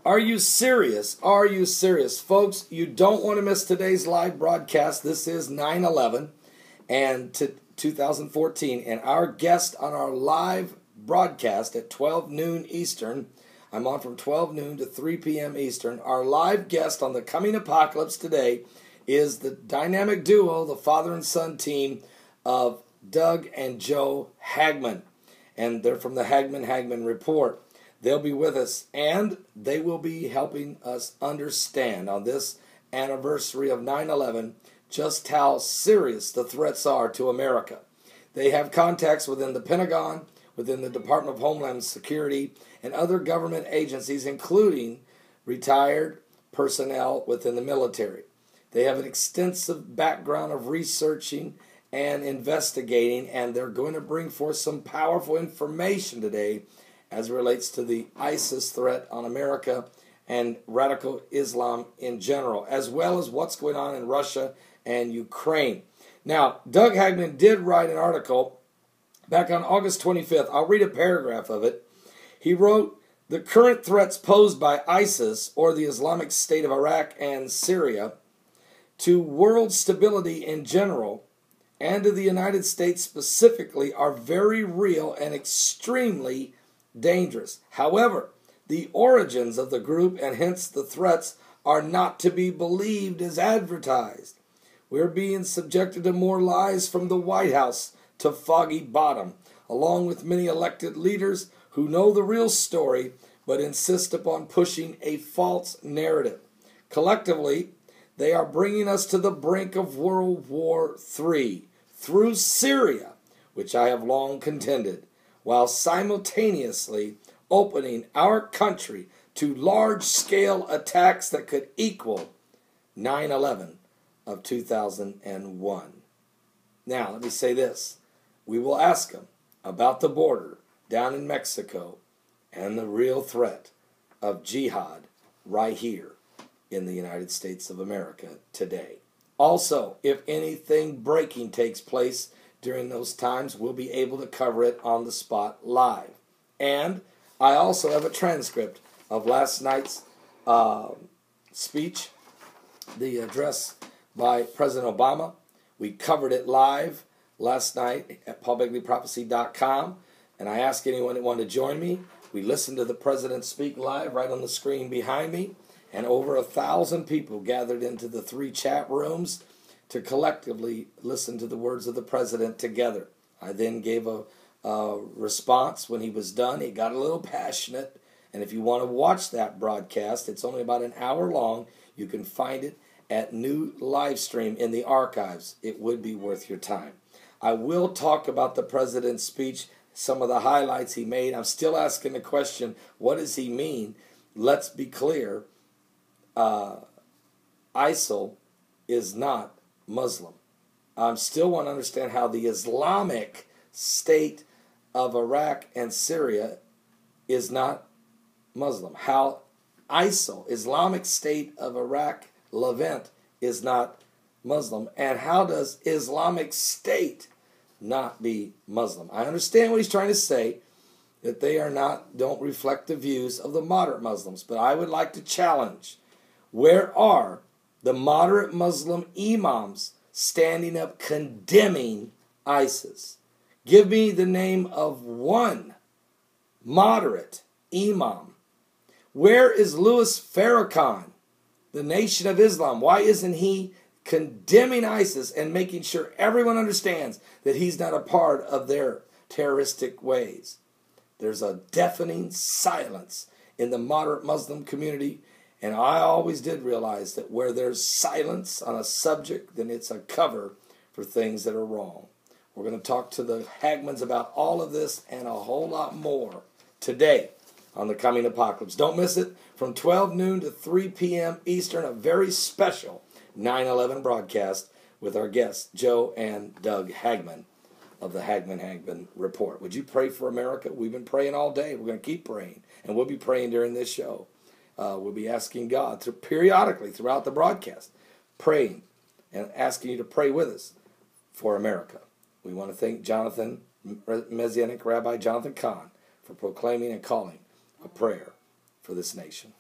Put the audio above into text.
Are you serious? Are you serious? Folks, you don't want to miss today's live broadcast. This is 9/11 and 2014. And our guest on our live broadcast at 12 noon Eastern, I'm on from 12 noon to 3 p.m. Eastern. Our live guest on the coming apocalypse today is the dynamic duo, the father and son team of Doug and Joe Hagmann. And they're from the Hagmann Report. They'll be with us, and they will be helping us understand on this anniversary of 9/11 just how serious the threats are to America. They have contacts within the Pentagon, within the Department of Homeland Security, and other government agencies, including retired personnel within the military. They have an extensive background of researching and investigating, and they're going to bring forth some powerful information today as it relates to the ISIS threat on America and radical Islam in general, as well as what's going on in Russia and Ukraine. Now, Doug Hagmann did write an article back on August 25th. I'll read a paragraph of it. He wrote, "The current threats posed by ISIS, or the Islamic State of Iraq and Syria, to world stability in general, and to the United States specifically, are very real and extremely dangerous. However, the origins of the group and hence the threats are not to be believed as advertised. We're being subjected to more lies from the White House to Foggy Bottom, along with many elected leaders who know the real story but insist upon pushing a false narrative. Collectively, they are bringing us to the brink of World War III through Syria, which I have long contended, while simultaneously opening our country to large-scale attacks that could equal 9/11 of 2001. Now, let me say this. We will ask them about the border down in Mexico and the real threat of jihad right here in the United States of America today. Also, if anything breaking takes place during those times, we'll be able to cover it on the spot live. And I also have a transcript of last night's speech, the address by President Obama. We covered it live last night at paulbegleyprophecy.com, and I asked anyone that wanted to join me. We listened to the President speak live right on the screen behind me, and over 1,000 people gathered into the 3 chat rooms to collectively listen to the words of the President together. I then gave a response when he was done. He got a little passionate, and if you want to watch that broadcast, it's only about an hour long. You can find it at New Livestream in the archives. It would be worth your time. I will talk about the President's speech, some of the highlights he made. I'm still asking the question, what does he mean? Let's be clear. ISIL is not Muslim. I still want to understand how the Islamic State of Iraq and Syria is not Muslim. How ISIL, Islamic State of Iraq, Levant, is not Muslim. And how does Islamic State not be Muslim? I understand what he's trying to say, that they don't reflect the views of the moderate Muslims. But I would like to challenge, where are the moderate Muslim imams standing up condemning ISIS? Give me the name of one moderate imam. Where is Louis Farrakhan, the Nation of Islam? Why isn't he condemning ISIS and making sure everyone understands that he's not a part of their terroristic ways? There's a deafening silence in the moderate Muslim community. And I always did realize that where there's silence on a subject, then it's a cover for things that are wrong. We're going to talk to the Hagmanns about all of this and a whole lot more today on the coming apocalypse. Don't miss it. From 12 noon to 3 p.m. Eastern, a very special 9/11 broadcast with our guests, Joe and Doug Hagmann of the Hagmann Report. Would you pray for America? We've been praying all day. We're going to keep praying, and we'll be praying during this show. We'll be asking God to periodically throughout the broadcast, praying and asking you to pray with us for America. We want to thank Messianic Rabbi Jonathan Cahn for proclaiming and calling a prayer for this nation.